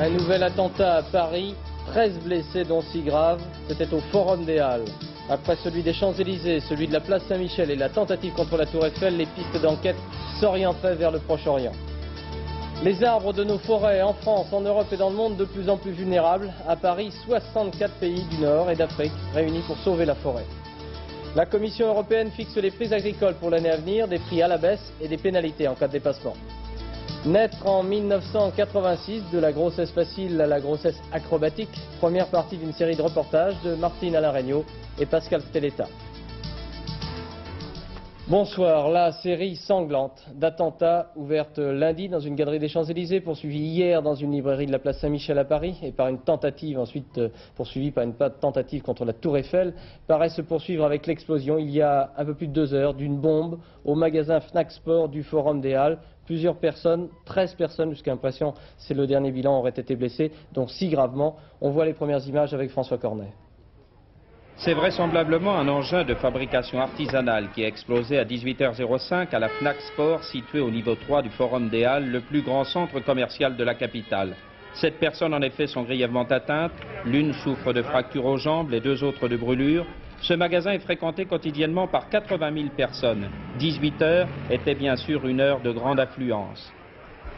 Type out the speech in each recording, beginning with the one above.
Un nouvel attentat à Paris, 13 blessés dont 6 graves, c'était au Forum des Halles. Après celui des Champs-Élysées, celui de la place Saint-Michel et la tentative contre la Tour Eiffel, les pistes d'enquête s'orienteraient vers le Proche-Orient. Les arbres de nos forêts en France, en Europe et dans le monde de plus en plus vulnérables. À Paris, 64 pays du Nord et d'Afrique réunis pour sauver la forêt. La Commission européenne fixe les prix agricoles pour l'année à venir, des prix à la baisse et des pénalités en cas de dépassement. Naître en 1986, de la grossesse facile à la grossesse acrobatique, première partie d'une série de reportages de Martine Alain Regnault et Pascal Stelletta. Bonsoir, la série sanglante d'attentats ouverte lundi dans une galerie des Champs-Élysées, poursuivie hier dans une librairie de la place Saint-Michel à Paris et par une tentative ensuite poursuivie par une tentative contre la Tour Eiffel, paraît se poursuivre avec l'explosion il y a un peu plus de 2 heures d'une bombe au magasin Fnac Sport du Forum des Halles. Plusieurs personnes, 13 personnes jusqu'à impression, c'est le dernier bilan, auraient été blessées, dont 6 gravement. On voit les premières images avec François Cornet. C'est vraisemblablement un engin de fabrication artisanale qui a explosé à 18h05 à la Fnac Sport située au niveau 3 du Forum des Halles, le plus grand centre commercial de la capitale. 7 personnes en effet sont grièvement atteintes, l'une souffre de fractures aux jambes, les 2 autres de brûlures. Ce magasin est fréquenté quotidiennement par 80 000 personnes. 18h était bien sûr une heure de grande affluence.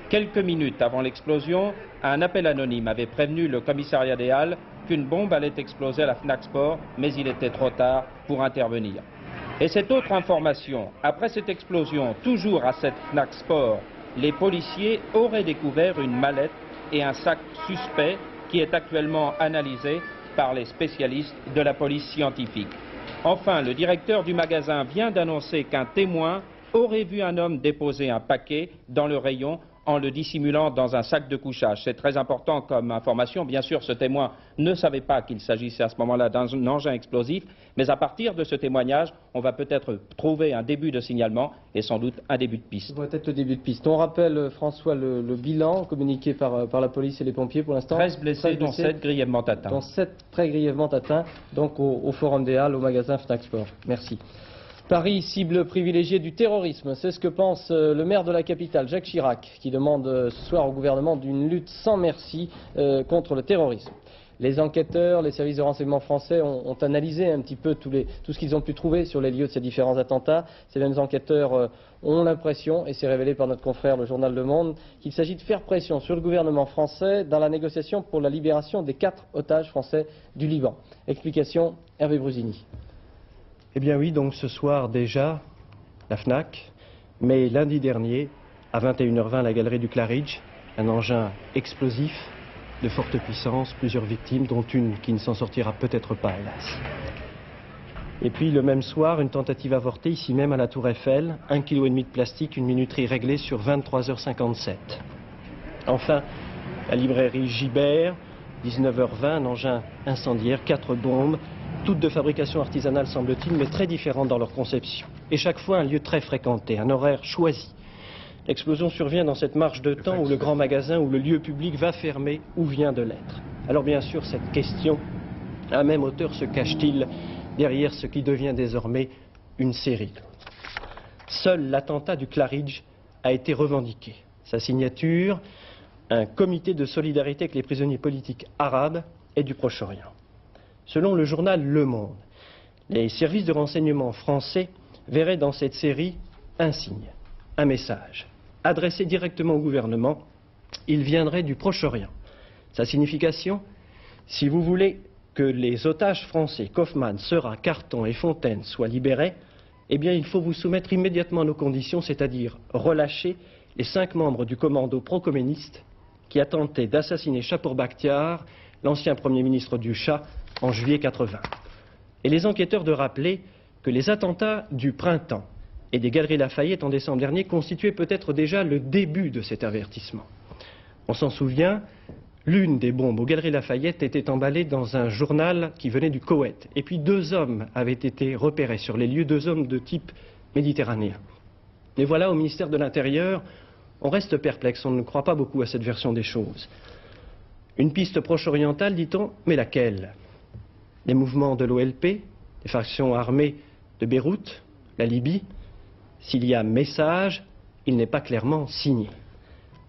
Quelques minutes avant l'explosion, un appel anonyme avait prévenu le commissariat des Halles qu'une bombe allait exploser à la Fnac Sport, mais il était trop tard pour intervenir. Et cette autre information, après cette explosion, toujours à cette Fnac Sport, les policiers auraient découvert une mallette et un sac suspect qui est actuellement analysé par les spécialistes de la police scientifique. Enfin, le directeur du magasin vient d'annoncer qu'un témoin aurait vu un homme déposer un paquet dans le rayon en le dissimulant dans un sac de couchage. C'est très important comme information. Bien sûr, ce témoin ne savait pas qu'il s'agissait à ce moment-là d'un engin explosif, mais à partir de ce témoignage, on va peut-être trouver un début de signalement et sans doute un début de piste. Ça pourrait être le début de piste. On rappelle, François, le bilan communiqué par la police et les pompiers pour l'instant. 13 blessés, dont 7 grièvement atteints. Dont 7 très grièvement atteints, donc au Forum des Halles, au magasin Fnac Sport. Merci. Paris, cible privilégiée du terrorisme, c'est ce que pense le maire de la capitale, Jacques Chirac, qui demande ce soir au gouvernement d'une lutte sans merci contre le terrorisme. Les enquêteurs, les services de renseignement français ont analysé un petit peu tout ce qu'ils ont pu trouver sur les lieux de ces différents attentats. Ces mêmes enquêteurs ont l'impression, et c'est révélé par notre confrère le journal Le Monde, qu'il s'agit de faire pression sur le gouvernement français dans la négociation pour la libération des 4 otages français du Liban. Explication, Hervé Brusini. Eh bien oui, donc ce soir déjà, la Fnac, mais lundi dernier, à 21h20, la galerie du Claridge, un engin explosif de forte puissance, plusieurs victimes, dont une qui ne s'en sortira peut-être pas, hélas. Et puis le même soir, une tentative avortée, ici même à la Tour Eiffel, 1,5 kg de plastique, une minuterie réglée sur 23h57. Enfin, la librairie Gibert, 19h20, un engin incendiaire, 4 bombes, toutes de fabrication artisanale semble-t-il, mais très différentes dans leur conception. Et chaque fois un lieu très fréquenté, un horaire choisi. L'explosion survient dans cette marge de temps où le grand magasin ou le lieu public va fermer ou vient de l'être. Alors bien sûr, cette question, à même hauteur se cache-t-il derrière ce qui devient désormais une série. Seul l'attentat du Claridge a été revendiqué. Sa signature, un comité de solidarité avec les prisonniers politiques arabes et du Proche-Orient. Selon le journal Le Monde, les services de renseignement français verraient dans cette série un signe, un message, adressé directement au gouvernement. Il viendrait du Proche-Orient. Sa signification, si vous voulez que les otages français, Kaufmann, Seurat, Carton et Fontaine, soient libérés, eh bien il faut vous soumettre immédiatement à nos conditions, c'est-à-dire relâcher les 5 membres du commando pro-communiste qui a tenté d'assassiner Chapour Bakhtiar, l'ancien Premier ministre du Shah, en juillet 80. Et les enquêteurs de rappeler que les attentats du printemps et des Galeries Lafayette en décembre dernier constituaient peut-être déjà le début de cet avertissement. On s'en souvient, l'une des bombes aux Galeries Lafayette était emballée dans un journal qui venait du Koweït. Et puis 2 hommes avaient été repérés sur les lieux, 2 hommes de type méditerranéen. Et voilà, au ministère de l'Intérieur, on reste perplexe, on ne croit pas beaucoup à cette version des choses. Une piste proche-orientale, dit-on, mais laquelle? Les mouvements de l'OLP, les factions armées de Beyrouth, la Libye. S'il y a message, il n'est pas clairement signé.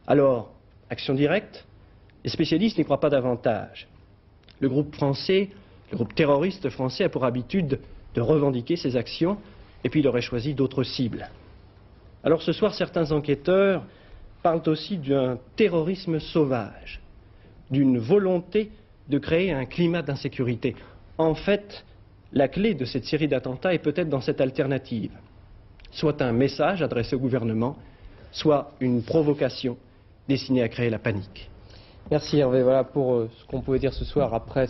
Alors, action directe, Les spécialistes n'y croient pas davantage. Le groupe terroriste français a pour habitude de revendiquer ses actions et puis il aurait choisi d'autres cibles. Alors ce soir, certains enquêteurs parlent aussi d'un terrorisme sauvage, d'une volonté de créer un climat d'insécurité. En fait, la clé de cette série d'attentats est peut-être dans cette alternative. Soit un message adressé au gouvernement, soit une provocation destinée à créer la panique. Merci Hervé. Voilà pour ce qu'on pouvait dire ce soir après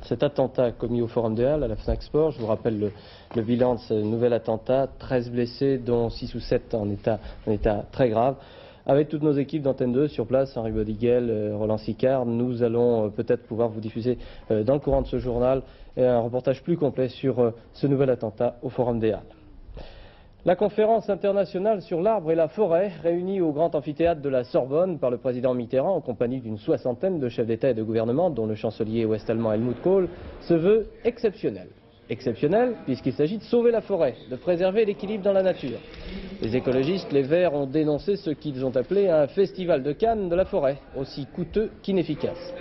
cet attentat commis au Forum des Halles à la Fnac Sport. Je vous rappelle le bilan de ce nouvel attentat, 13 blessés dont 6 ou 7 en état très grave. Avec toutes nos équipes d'Antenne 2 sur place, Henri Bodiguel, Roland Sicard, nous allons peut-être pouvoir vous diffuser dans le courant de ce journal un reportage plus complet sur ce nouvel attentat au Forum des Halles. La conférence internationale sur l'arbre et la forêt, réunie au grand amphithéâtre de la Sorbonne par le président Mitterrand en compagnie d'une soixantaine de chefs d'État et de gouvernement, dont le chancelier ouest-allemand Helmut Kohl, se veut exceptionnelle. Exceptionnelle puisqu'il s'agit de sauver la forêt, de préserver l'équilibre dans la nature. Les écologistes, les Verts, ont dénoncé ce qu'ils ont appelé un festival de Cannes de la forêt, aussi coûteux qu'inefficace.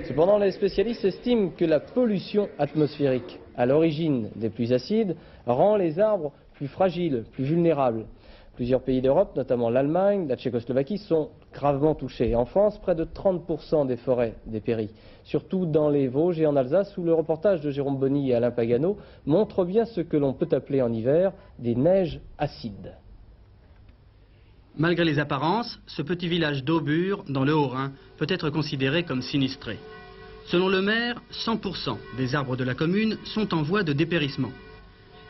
Cependant, les spécialistes estiment que la pollution atmosphérique, à l'origine des pluies acides, rend les arbres plus fragiles, plus vulnérables. Plusieurs pays d'Europe, notamment l'Allemagne, la Tchécoslovaquie, sont gravement touchés. En France, près de 30% des forêts dépérissent, surtout dans les Vosges et en Alsace, où le reportage de Jérôme Bonny et Alain Pagano montre bien ce que l'on peut appeler en hiver des neiges acides. Malgré les apparences, ce petit village d'Aubure, dans le Haut-Rhin, peut être considéré comme sinistré. Selon le maire, 100% des arbres de la commune sont en voie de dépérissement.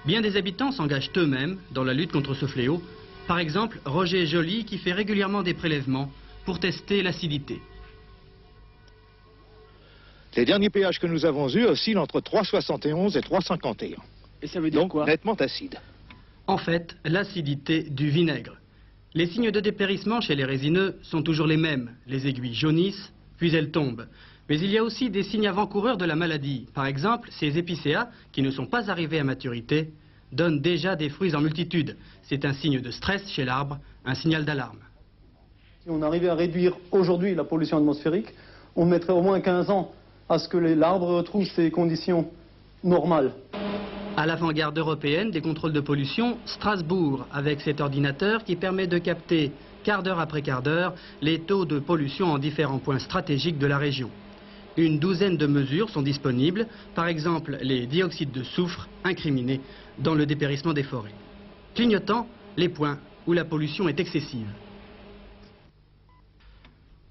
Bien des habitants s'engagent eux-mêmes dans la lutte contre ce fléau. Par exemple, Roger Joly qui fait régulièrement des prélèvements pour tester l'acidité. Les derniers pH que nous avons eus oscillent entre 3,71 et 3,51. Et ça veut dire quoi? Donc nettement acide. En fait, l'acidité du vinaigre. Les signes de dépérissement chez les résineux sont toujours les mêmes. Les aiguilles jaunissent, puis elles tombent. Mais il y a aussi des signes avant-coureurs de la maladie. Par exemple, ces épicéas, qui ne sont pas arrivés à maturité, donnent déjà des fruits en multitude. C'est un signe de stress chez l'arbre, un signal d'alarme. Si on arrivait à réduire aujourd'hui la pollution atmosphérique, on mettrait au moins 15 ans à ce que l'arbre retrouve ses conditions normales. À l'avant-garde européenne des contrôles de pollution, Strasbourg, avec cet ordinateur qui permet de capter, quart d'heure après quart d'heure, les taux de pollution en différents points stratégiques de la région. Une douzaine de mesures sont disponibles, par exemple les dioxydes de soufre incriminés dans le dépérissement des forêts. Clignotant les points où la pollution est excessive.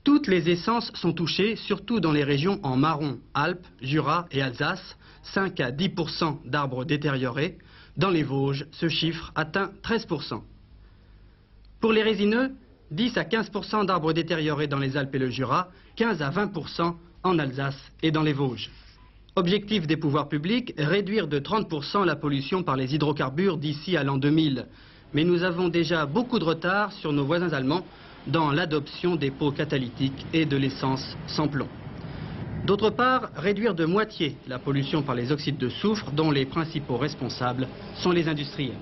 Toutes les essences sont touchées, surtout dans les régions en marron, Alpes, Jura et Alsace, 5 à 10% d'arbres détériorés. Dans les Vosges, ce chiffre atteint 13%. Pour les résineux, 10 à 15% d'arbres détériorés dans les Alpes et le Jura, 15 à 20% en Alsace et dans les Vosges. Objectif des pouvoirs publics, réduire de 30% la pollution par les hydrocarbures d'ici à l'an 2000. Mais nous avons déjà beaucoup de retard sur nos voisins allemands dans l'adoption des pots catalytiques et de l'essence sans plomb. D'autre part, réduire de moitié la pollution par les oxydes de soufre dont les principaux responsables sont les industriels.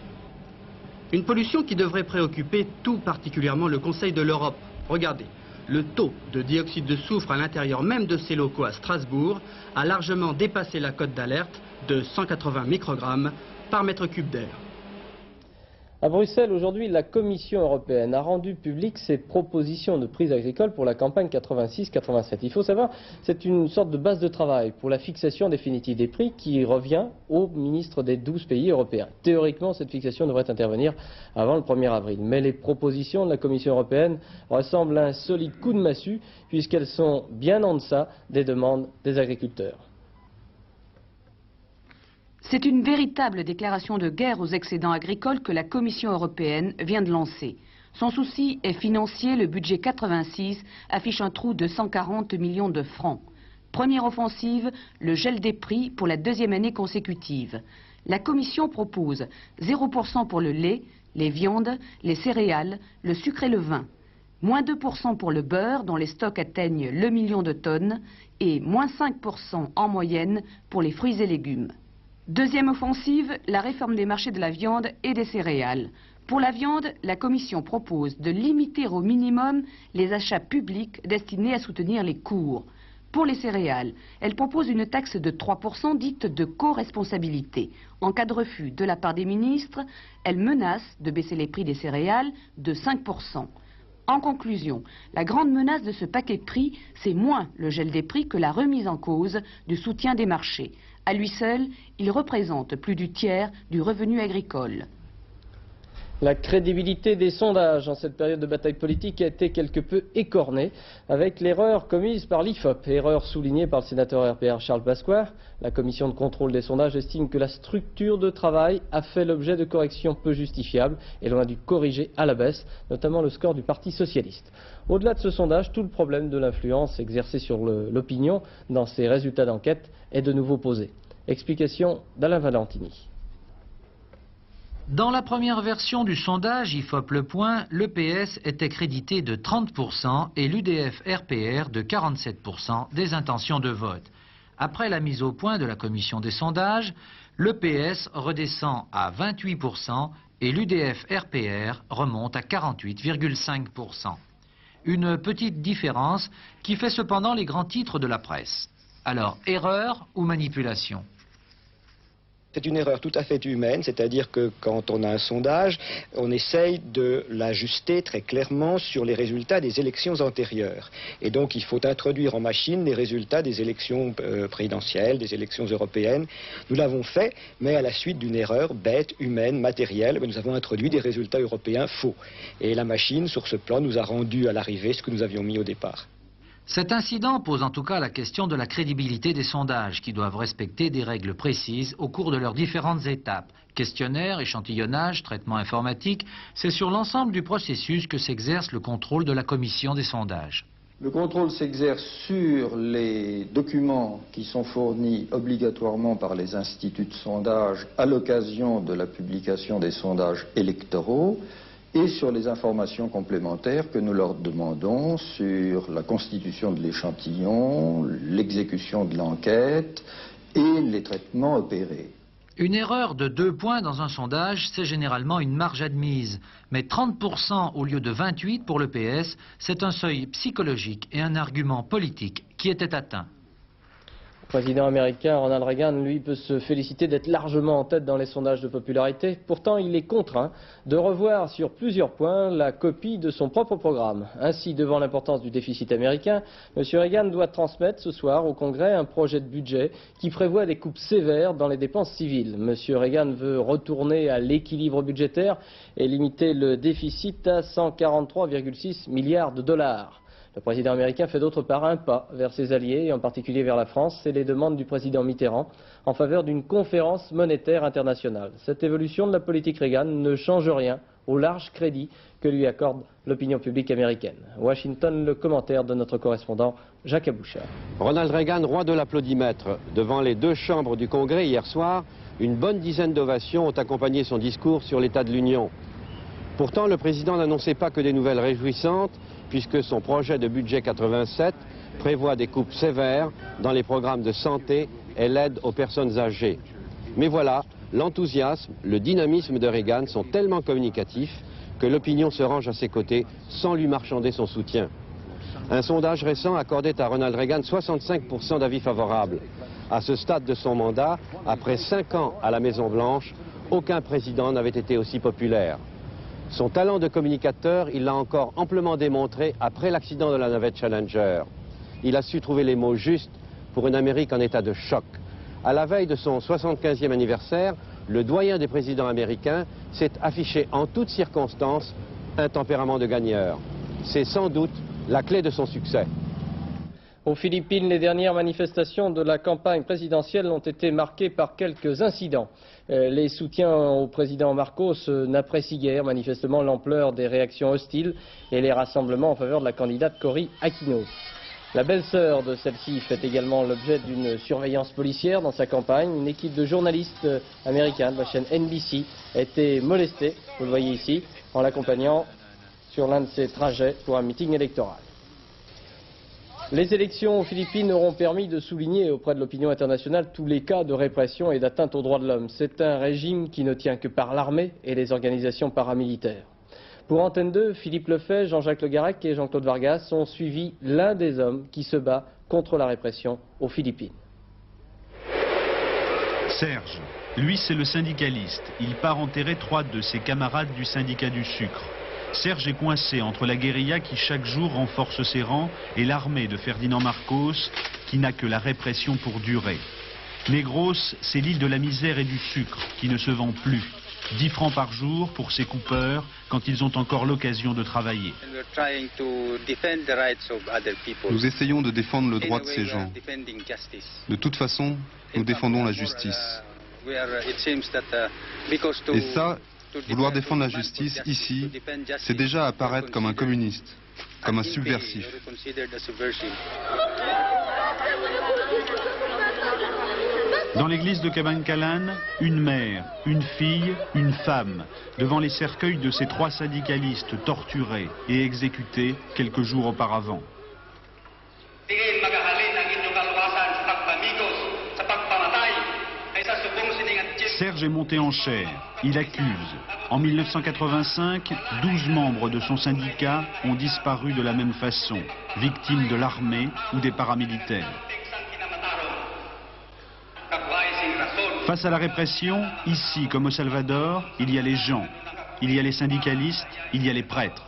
Une pollution qui devrait préoccuper tout particulièrement le Conseil de l'Europe. Regardez, le taux de dioxyde de soufre à l'intérieur même de ces locaux à Strasbourg a largement dépassé la cote d'alerte de 180 microgrammes par mètre cube d'air. À Bruxelles, aujourd'hui, la Commission européenne a rendu publiques ses propositions de prix agricoles pour la campagne 86-87. Il faut savoir, c'est une sorte de base de travail pour la fixation définitive des prix qui revient aux ministres des 12 pays européens. Théoriquement, cette fixation devrait intervenir avant le 1er avril. Mais les propositions de la Commission européenne ressemblent à un solide coup de massue puisqu'elles sont bien en deçà des demandes des agriculteurs. C'est une véritable déclaration de guerre aux excédents agricoles que la Commission européenne vient de lancer. Son souci est financier, le budget 86 affiche un trou de 140 millions de francs. Première offensive, le gel des prix pour la deuxième année consécutive. La Commission propose 0% pour le lait, les viandes, les céréales, le sucre et le vin. Moins 2% pour le beurre, dont les stocks atteignent le million de tonnes, et moins 5% en moyenne pour les fruits et légumes. Deuxième offensive, la réforme des marchés de la viande et des céréales. Pour la viande, la Commission propose de limiter au minimum les achats publics destinés à soutenir les cours. Pour les céréales, elle propose une taxe de 3% dite de co-responsabilité. En cas de refus de la part des ministres, elle menace de baisser les prix des céréales de 5%. En conclusion, la grande menace de ce paquet prix, c'est moins le gel des prix que la remise en cause du soutien des marchés. À lui seul, il représente plus du tiers du revenu agricole. La crédibilité des sondages en cette période de bataille politique a été quelque peu écornée avec l'erreur commise par l'IFOP, erreur soulignée par le sénateur RPR Charles Pasqua. La commission de contrôle des sondages estime que la structure de travail a fait l'objet de corrections peu justifiables et l'on a dû corriger à la baisse, notamment le score du Parti socialiste. Au-delà de ce sondage, tout le problème de l'influence exercée sur l'opinion dans ces résultats d'enquête est de nouveau posé. Explication d'Alain Valentini. Dans la première version du sondage IFOP Le Point, le PS était crédité de 30% et l'UDF-RPR de 47% des intentions de vote. Après la mise au point de la commission des sondages, le PS redescend à 28% et l'UDF-RPR remonte à 48,5%. Une petite différence qui fait cependant les grands titres de la presse. Alors, erreur ou manipulation ? C'est une erreur tout à fait humaine, c'est-à-dire que quand on a un sondage, on essaye de l'ajuster très clairement sur les résultats des élections antérieures. Et donc il faut introduire en machine les résultats des élections présidentielles, des élections européennes. Nous l'avons fait, mais à la suite d'une erreur bête, humaine, matérielle, nous avons introduit des résultats européens faux. Et la machine, sur ce plan, nous a rendu à l'arrivée ce que nous avions mis au départ. Cet incident pose en tout cas la question de la crédibilité des sondages qui doivent respecter des règles précises au cours de leurs différentes étapes. Questionnaire, échantillonnage, traitement informatique, c'est sur l'ensemble du processus que s'exerce le contrôle de la commission des sondages. Le contrôle s'exerce sur les documents qui sont fournis obligatoirement par les instituts de sondage à l'occasion de la publication des sondages électoraux, et sur les informations complémentaires que nous leur demandons sur la constitution de l'échantillon, l'exécution de l'enquête et les traitements opérés. Une erreur de 2 points dans un sondage, c'est généralement une marge admise. Mais 30% au lieu de 28% pour le PS, c'est un seuil psychologique et un argument politique qui était atteint. Le président américain Ronald Reagan, lui, peut se féliciter d'être largement en tête dans les sondages de popularité. Pourtant, il est contraint de revoir sur plusieurs points la copie de son propre programme. Ainsi, devant l'importance du déficit américain, M. Reagan doit transmettre ce soir au Congrès un projet de budget qui prévoit des coupes sévères dans les dépenses civiles. M. Reagan veut retourner à l'équilibre budgétaire et limiter le déficit à 143,6 milliards de dollars. Le président américain fait d'autre part un pas vers ses alliés, et en particulier vers la France. C'est les demandes du président Mitterrand en faveur d'une conférence monétaire internationale. Cette évolution de la politique Reagan ne change rien au large crédit que lui accorde l'opinion publique américaine. Washington, le commentaire de notre correspondant Jacques Abouchard. Ronald Reagan, roi de l'applaudimètre. Devant les 2 chambres du Congrès hier soir, une bonne dizaine d'ovations ont accompagné son discours sur l'état de l'Union. Pourtant, le président n'annonçait pas que des nouvelles réjouissantes, puisque son projet de budget 87 prévoit des coupes sévères dans les programmes de santé et l'aide aux personnes âgées. Mais voilà, l'enthousiasme, le dynamisme de Reagan sont tellement communicatifs que l'opinion se range à ses côtés sans lui marchander son soutien. Un sondage récent accordait à Ronald Reagan 65% d'avis favorables. À ce stade de son mandat, après 5 ans à la Maison-Blanche, aucun président n'avait été aussi populaire. Son talent de communicateur, il l'a encore amplement démontré après l'accident de la navette Challenger. Il a su trouver les mots justes pour une Amérique en état de choc. À la veille de son 75e anniversaire, le doyen des présidents américains s'est affiché en toutes circonstances un tempérament de gagneur. C'est sans doute la clé de son succès. Aux Philippines, les dernières manifestations de la campagne présidentielle ont été marquées par quelques incidents. Les soutiens au président Marcos n'apprécient guère manifestement l'ampleur des réactions hostiles et les rassemblements en faveur de la candidate Cory Aquino. La belle-sœur de celle-ci fait également l'objet d'une surveillance policière dans sa campagne. Une équipe de journalistes américains de la chaîne NBC a été molestée, vous le voyez ici, en l'accompagnant sur l'un de ses trajets pour un meeting électoral. Les élections aux Philippines auront permis de souligner auprès de l'opinion internationale tous les cas de répression et d'atteinte aux droits de l'homme. C'est un régime qui ne tient que par l'armée et les organisations paramilitaires. Pour Antenne 2, Philippe Lefebvre, Jean-Jacques Le Garec et Jean-Claude Vargas ont suivi l'un des hommes qui se bat contre la répression aux Philippines. Serge, lui c'est le syndicaliste. Il part enterrer 3 de ses camarades du syndicat du sucre. Serge est coincé entre la guérilla qui chaque jour renforce ses rangs et l'armée de Ferdinand Marcos qui n'a que la répression pour durer. Negros, c'est l'île de la misère et du sucre qui ne se vend plus. 10 francs par jour pour ses coupeurs quand ils ont encore l'occasion de travailler. Nous essayons de défendre le droit de ces gens. De toute façon, nous défendons la justice. Et ça, vouloir défendre la justice ici, c'est déjà apparaître comme un communiste, comme un subversif. Dans l'église de Cabancalan, une mère, une fille, une femme, devant les cercueils de ces 3 syndicalistes torturés et exécutés quelques jours auparavant. Serge est monté en chair. Il accuse. En 1985, 12 membres de son syndicat ont disparu de la même façon, victimes de l'armée ou des paramilitaires. Face à la répression, ici comme au Salvador, il y a les gens, il y a les syndicalistes, il y a les prêtres.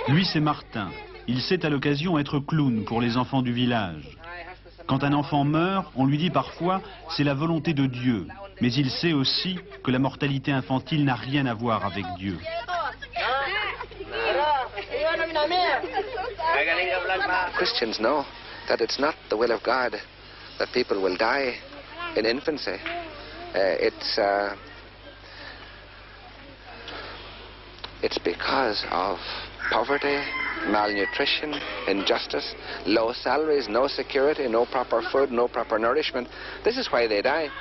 Lui, c'est Martin. Il sait à l'occasion être clown pour les enfants du village. Quand un enfant meurt, on lui dit parfois « c'est la volonté de Dieu ». Mais il sait aussi que la mortalité infantile n'a rien à voir avec Dieu. Christians know that it's not the will of God that people will die in infancy. It's because of poverty, malnutrition, injustice, low salaries, no security, no proper food, no proper nourishment. This is why they die.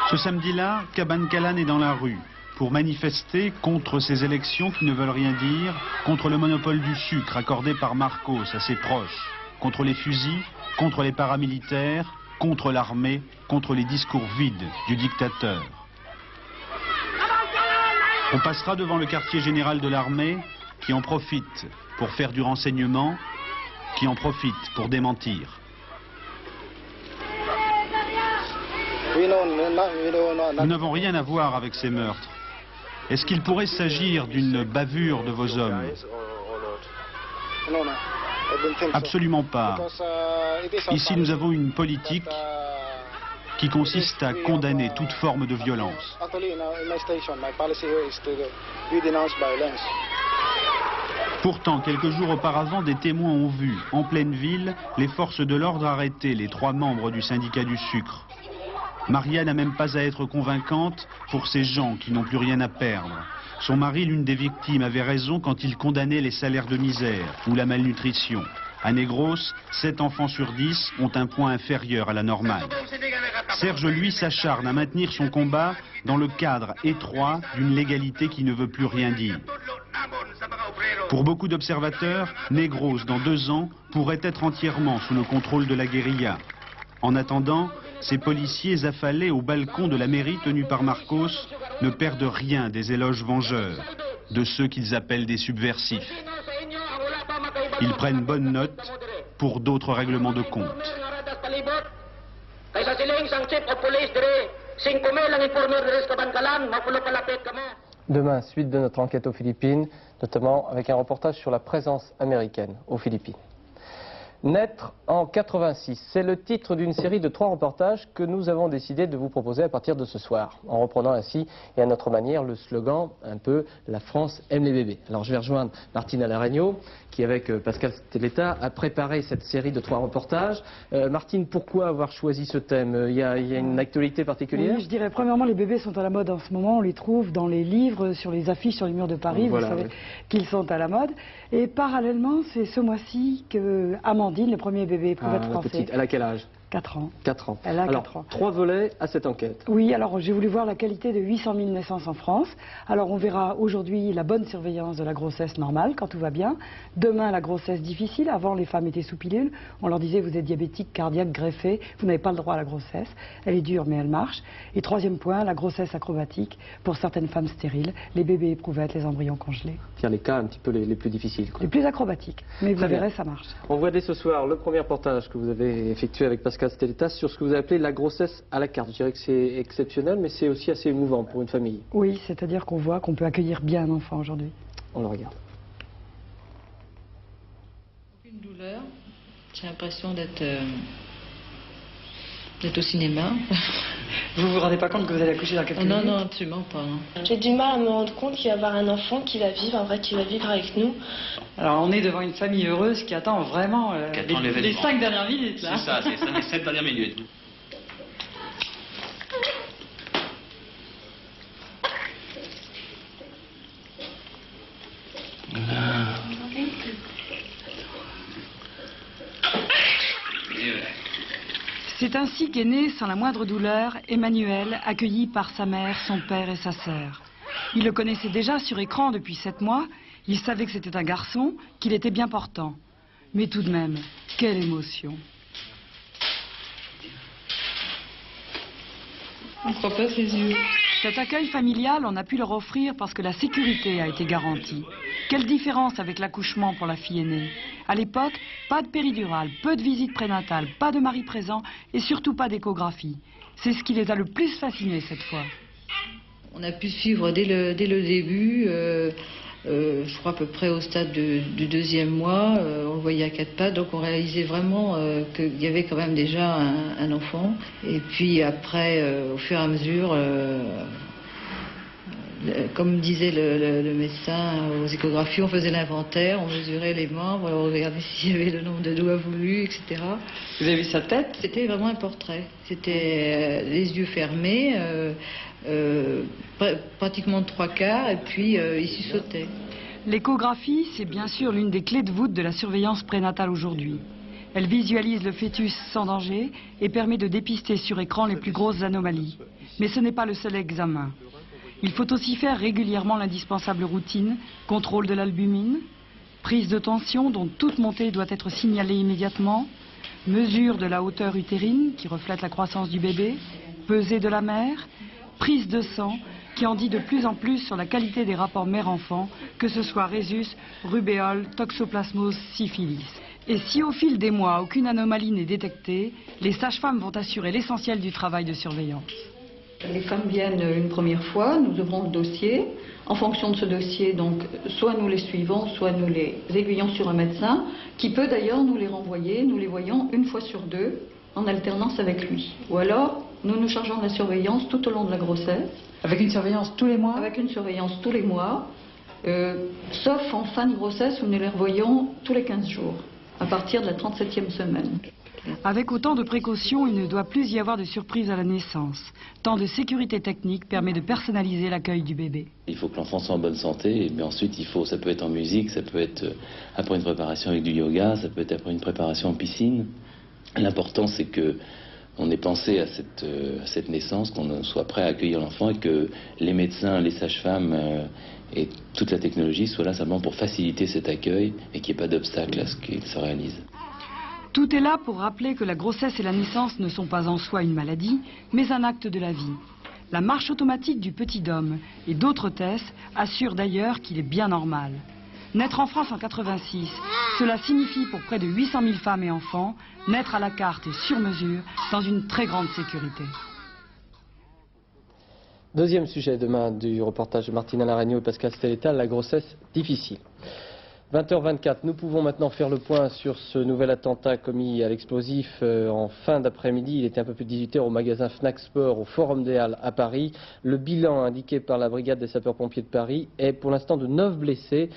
Ce samedi-là, Cabancalan est dans la rue pour manifester contre ces élections qui ne veulent rien dire, contre le monopole du sucre accordé par Marcos à ses proches, contre les fusils, contre les paramilitaires, contre l'armée, contre les discours vides du dictateur. On passera devant le quartier général de l'armée qui en profite pour faire du renseignement, qui en profite pour démentir. Nous n'avons rien à voir avec ces meurtres. Est-ce qu'il pourrait s'agir d'une bavure de vos hommes? Absolument pas. Ici, nous avons une politique qui consiste à condamner toute forme de violence. Pourtant, quelques jours auparavant, des témoins ont vu, en pleine ville, les forces de l'ordre arrêter les 3 membres du syndicat du sucre. Maria n'a même pas à être convaincante pour ces gens qui n'ont plus rien à perdre. Son mari, l'une des victimes, avait raison quand il condamnait les salaires de misère ou la malnutrition. À Negros, 7 enfants sur 10 ont un point inférieur à la normale. Serge, lui, s'acharne à maintenir son combat dans le cadre étroit d'une légalité qui ne veut plus rien dire. Pour beaucoup d'observateurs, Negros, dans 2 ans, pourrait être entièrement sous le contrôle de la guérilla. En attendant, ces policiers affalés au balcon de la mairie tenue par Marcos ne perdent rien des éloges vengeurs de ceux qu'ils appellent des subversifs. Ils prennent bonne note pour d'autres règlements de compte. Demain, suite de notre enquête aux Philippines, notamment avec un reportage sur la présence américaine aux Philippines. Naître en 86, c'est le titre d'une série de 3 reportages que nous avons décidé de vous proposer à partir de ce soir, en reprenant ainsi et à notre manière le slogan un peu « La France aime les bébés ». Alors je vais rejoindre Martine Alaraigno, qui avec Pascal Stelletta a préparé cette série de 3 reportages. Martine, pourquoi avoir choisi ce thème? Il y a une actualité particulière? Oui, je dirais premièrement, les bébés sont à la mode en ce moment, on les trouve dans les livres, sur les affiches sur les murs de Paris, voilà, vous savez qu'ils sont à la mode. Et parallèlement, c'est ce mois-ci que Amandine Amandine, le premier bébé éprouvette français. Petite. Elle a quel âge? 4 ans. 4 ans. Elle a alors, 4 ans. 3 volets à cette enquête. Oui, alors j'ai voulu voir la qualité de 800 000 naissances en France. Alors on verra aujourd'hui la bonne surveillance de la grossesse normale, quand tout va bien. Demain, la grossesse difficile. Avant, les femmes étaient sous pilule. On leur disait, vous êtes diabétique, cardiaque, greffé, vous n'avez pas le droit à la grossesse. Elle est dure, mais elle marche. Et troisième point, la grossesse acrobatique pour certaines femmes stériles, les bébés éprouvettes, les embryons congelés. Tiens, les cas un petit peu les plus difficiles, quoi. Les plus acrobatiques. Mais vous Très verrez, bien. ça marche. On voit dès ce soir le premier reportage que vous avez effectué avec Pascal Stelletas sur ce que vous appelez la grossesse à la carte. Je dirais que c'est exceptionnel, mais c'est aussi assez émouvant pour une famille. Oui, c'est-à-dire qu'on voit qu'on peut accueillir bien un enfant aujourd'hui. On le regarde. Aucune douleur. J'ai l'impression d'être au cinéma. Vous vous rendez pas compte que vous allez accoucher dans quelques minutes? Non, absolument pas. J'ai du mal à me rendre compte qu'il va y avoir un enfant qui va vivre, un vrai qui va vivre avec nous. Alors on est devant une famille heureuse qui attend vraiment les 5 dernières minutes. Là. C'est ça, c'est les 7 dernières minutes. C'est ainsi qu'est né, sans la moindre douleur, Emmanuel, accueilli par sa mère, son père et sa sœur. Il le connaissait déjà sur écran depuis 7 mois, il savait que c'était un garçon, qu'il était bien portant. Mais tout de même, quelle émotion! On ne croit pas ses yeux. Cet accueil familial, on a pu leur offrir parce que la sécurité a été garantie. Quelle différence avec l'accouchement pour la fille aînée? À l'époque, pas de péridurale, peu de visites prénatales, pas de mari présent et surtout pas d'échographie. C'est ce qui les a le plus fascinés cette fois. On a pu suivre dès le début, je crois à peu près au stade du 2e mois, on le voyait à 4 pattes, donc on réalisait vraiment qu'il y avait quand même déjà un enfant. Et puis après, au fur et à mesure, comme disait le médecin aux échographies, on faisait l'inventaire, on mesurait les membres, on regardait s'il y avait le nombre de doigts voulus, etc. Vous avez vu sa tête? C'était vraiment un portrait. C'était les yeux fermés, pratiquement de 3/4, et puis il sursautait. L'échographie, c'est bien sûr l'une des clés de voûte de la surveillance prénatale aujourd'hui. Elle visualise le fœtus sans danger et permet de dépister sur écran les plus grosses anomalies. Mais ce n'est pas le seul examen. Il faut aussi faire régulièrement l'indispensable routine, contrôle de l'albumine, prise de tension dont toute montée doit être signalée immédiatement, mesure de la hauteur utérine qui reflète la croissance du bébé, pesée de la mère, prise de sang qui en dit de plus en plus sur la qualité des rapports mère-enfant, que ce soit rhésus, rubéole, toxoplasmose, syphilis. Et si au fil des mois aucune anomalie n'est détectée, les sages-femmes vont assurer l'essentiel du travail de surveillance. Les femmes viennent une première fois, nous ouvrons le dossier. En fonction de ce dossier, donc, soit nous les suivons, soit nous les aiguillons sur un médecin, qui peut d'ailleurs nous les renvoyer. Nous les voyons 1 fois sur 2, en alternance avec lui. Ou alors, nous nous chargeons de la surveillance tout au long de la grossesse. Avec une surveillance tous les mois? Avec une surveillance tous les mois, sauf en fin de grossesse où nous les revoyons tous les 15 jours, à partir de la 37e semaine. Avec autant de précautions, il ne doit plus y avoir de surprise à la naissance. Tant de sécurité technique permet de personnaliser l'accueil du bébé. Il faut que l'enfant soit en bonne santé, mais ensuite ça peut être en musique, ça peut être après une préparation avec du yoga, ça peut être après une préparation en piscine. L'important c'est que on ait pensé à cette naissance, qu'on soit prêt à accueillir l'enfant et que les médecins, les sages-femmes et toute la technologie soient là simplement pour faciliter cet accueil et qu'il n'y ait pas d'obstacle à ce qu'il se réalise. Tout est là pour rappeler que la grossesse et la naissance ne sont pas en soi une maladie, mais un acte de la vie. La marche automatique du petit homme et d'autres tests assurent d'ailleurs qu'il est bien normal. Naître en France en 86, cela signifie pour près de 800 000 femmes et enfants, naître à la carte et sur mesure dans une très grande sécurité. Deuxième sujet demain du reportage de Martina Laragno et Pascal Stelletas, la grossesse difficile. 20h24, nous pouvons maintenant faire le point sur ce nouvel attentat commis à l'explosif en fin d'après-midi. Il était un peu plus de 18h au magasin Fnac Sport au Forum des Halles à Paris. Le bilan indiqué par la brigade des sapeurs-pompiers de Paris est pour l'instant de 9 blessés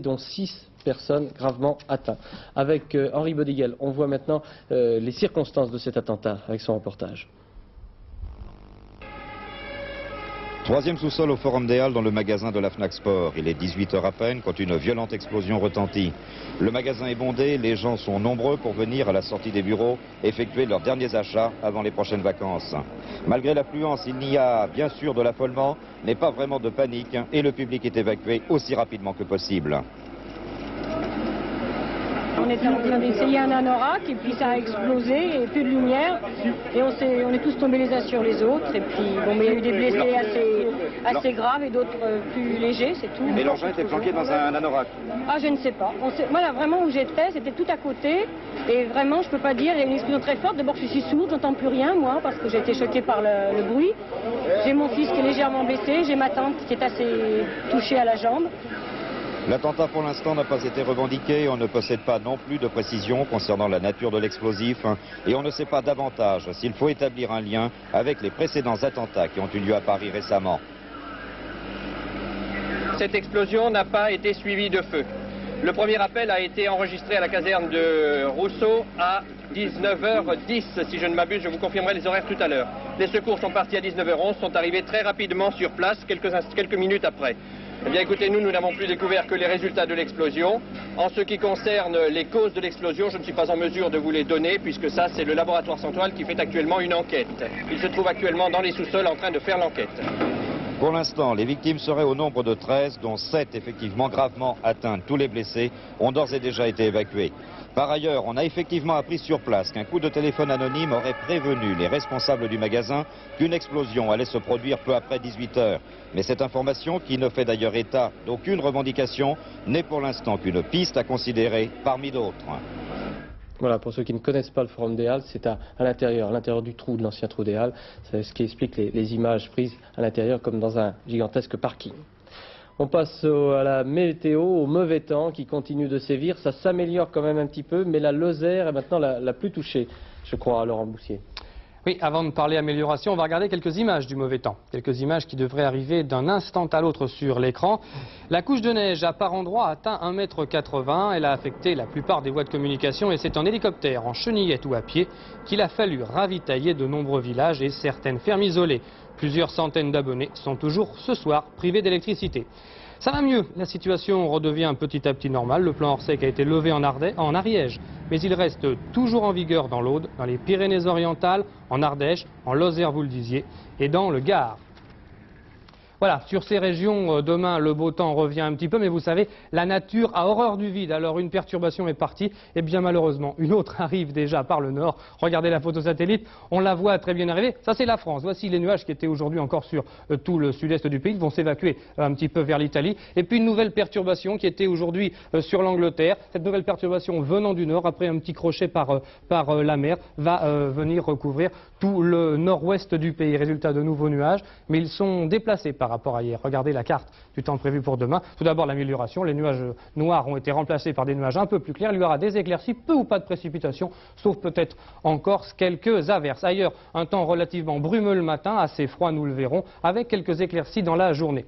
dont 6 personnes gravement atteintes. Avec Henri Bodiguel, on voit maintenant les circonstances de cet attentat avec son reportage. Troisième sous-sol au Forum des Halles dans le magasin de la Fnac Sport. Il est 18h à peine quand une violente explosion retentit. Le magasin est bondé, les gens sont nombreux pour venir à la sortie des bureaux effectuer leurs derniers achats avant les prochaines vacances. Malgré l'affluence, il n'y a bien sûr de l'affolement, mais pas vraiment de panique et le public est évacué aussi rapidement que possible. On était en train d'essayer un anorak et puis ça a explosé et plus de lumière et on est tous tombés les uns sur les autres et puis bon mais il y a eu des blessés assez graves et d'autres plus légers, c'est tout. Mais l'engin était planqué dans un anorak? Ah je ne sais pas. Moi là vraiment où j'étais c'était tout à côté et vraiment je peux pas dire, il y a une explosion très forte. D'abord je suis sourde, j'entends plus rien moi parce que j'ai été choquée par le bruit. J'ai mon fils qui est légèrement blessé, j'ai ma tante qui est assez touchée à la jambe. L'attentat pour l'instant n'a pas été revendiqué, on ne possède pas non plus de précision concernant la nature de l'explosif et on ne sait pas davantage s'il faut établir un lien avec les précédents attentats qui ont eu lieu à Paris récemment. Cette explosion n'a pas été suivie de feu. Le premier appel a été enregistré à la caserne de Rousseau à 19h10, si je ne m'abuse, je vous confirmerai les horaires tout à l'heure. Les secours sont partis à 19h11, sont arrivés très rapidement sur place, quelques minutes après. Eh bien écoutez, nous n'avons plus découvert que les résultats de l'explosion. En ce qui concerne les causes de l'explosion, je ne suis pas en mesure de vous les donner, puisque ça c'est le laboratoire central qui fait actuellement une enquête. Il se trouve actuellement dans les sous-sols en train de faire l'enquête. Pour l'instant, les victimes seraient au nombre de 13, dont 7 effectivement gravement atteintes. Tous les blessés ont d'ores et déjà été évacués. Par ailleurs, on a effectivement appris sur place qu'un coup de téléphone anonyme aurait prévenu les responsables du magasin qu'une explosion allait se produire peu après 18h. Mais cette information, qui ne fait d'ailleurs état d'aucune revendication, n'est pour l'instant qu'une piste à considérer parmi d'autres. Voilà, pour ceux qui ne connaissent pas le Forum des Halles, c'est à l'intérieur du trou de l'ancien trou des Halles. C'est ce qui explique les images prises à l'intérieur comme dans un gigantesque parking. On passe à la météo, au mauvais temps qui continue de sévir. Ça s'améliore quand même un petit peu, mais la Lozère est maintenant la plus touchée, je crois, Laurent Boussier. Oui, avant de parler amélioration, on va regarder quelques images du mauvais temps. Quelques images qui devraient arriver d'un instant à l'autre sur l'écran. La couche de neige à par endroits atteint 1,80 m. Elle a affecté la plupart des voies de communication et c'est en hélicoptère, en chenillette ou à pied qu'il a fallu ravitailler de nombreux villages et certaines fermes isolées. Plusieurs centaines d'abonnés sont toujours ce soir privés d'électricité. Ça va mieux, la situation redevient petit à petit normale. Le plan Orsec a été levé en Ariège, mais il reste toujours en vigueur dans l'Aude, dans les Pyrénées-Orientales, en Ardèche, en Lozère, vous le disiez, et dans le Gard. Voilà, sur ces régions, demain, le beau temps revient un petit peu, mais vous savez, la nature a horreur du vide. Alors une perturbation est partie, et bien malheureusement, une autre arrive déjà par le nord. Regardez la photo satellite, on la voit très bien arriver. Ça, c'est la France. Voici les nuages qui étaient aujourd'hui encore sur tout le sud-est du pays. Ils vont s'évacuer un petit peu vers l'Italie. Et puis une nouvelle perturbation qui était aujourd'hui sur l'Angleterre. Cette nouvelle perturbation venant du nord, après un petit crochet par la mer, va venir recouvrir tout le nord-ouest du pays. Résultat de nouveaux nuages, mais ils sont déplacés par rapport à hier. Regardez la carte du temps prévu pour demain. Tout d'abord l'amélioration, les nuages noirs ont été remplacés par des nuages un peu plus clairs. Il y aura des éclaircies, peu ou pas de précipitations, sauf peut-être en Corse quelques averses. Ailleurs, un temps relativement brumeux le matin, assez froid nous le verrons, avec quelques éclaircies dans la journée.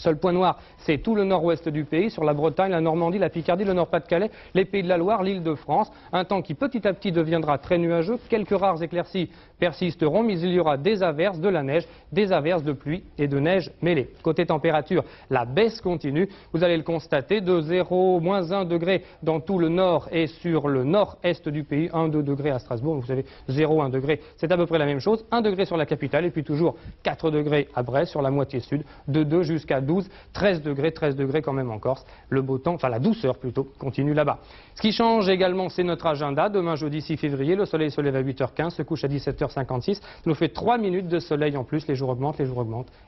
Seul point noir, c'est tout le nord-ouest du pays, sur la Bretagne, la Normandie, la Picardie, le Nord-Pas-de-Calais, les Pays de la Loire, l'Île-de-France. Un temps qui petit à petit deviendra très nuageux. Quelques rares éclaircies persisteront, mais il y aura des averses, de la neige, des averses de pluie et de neige mêlées. Côté température, la baisse continue. Vous allez le constater, de 0, moins 1 degré dans tout le nord et sur le nord-est du pays. 1-2 degrés à Strasbourg, vous savez, 0-1 degré, c'est à peu près la même chose. 1 degré sur la capitale et puis toujours 4 degrés à Brest, sur la moitié sud, de 2 jusqu'à 12, 13 degrés quand même en Corse. Le beau temps, enfin la douceur plutôt, continue là-bas. Ce qui change également, c'est notre agenda. Demain, jeudi 6 février, le soleil se lève à 8h15, se couche à 17h56. Ça nous fait 3 minutes de soleil en plus. Les jours augmentent.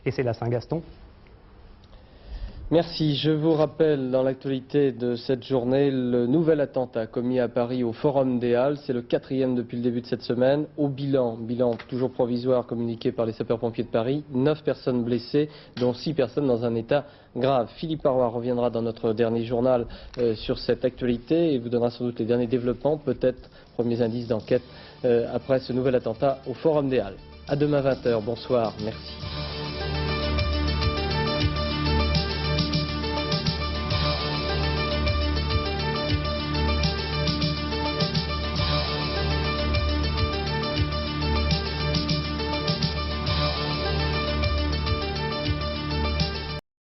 Et c'est la Saint-Gaston. Merci. Je vous rappelle dans l'actualité de cette journée le nouvel attentat commis à Paris au Forum des Halles. C'est le 4e depuis le début de cette semaine. Au bilan toujours provisoire communiqué par les sapeurs-pompiers de Paris, 9 personnes blessées, dont 6 personnes dans un état grave. Philippe Arroy reviendra dans notre dernier journal sur cette actualité et vous donnera sans doute les derniers développements, peut-être premiers indices d'enquête après ce nouvel attentat au Forum des Halles. À demain 20h. Bonsoir. Merci.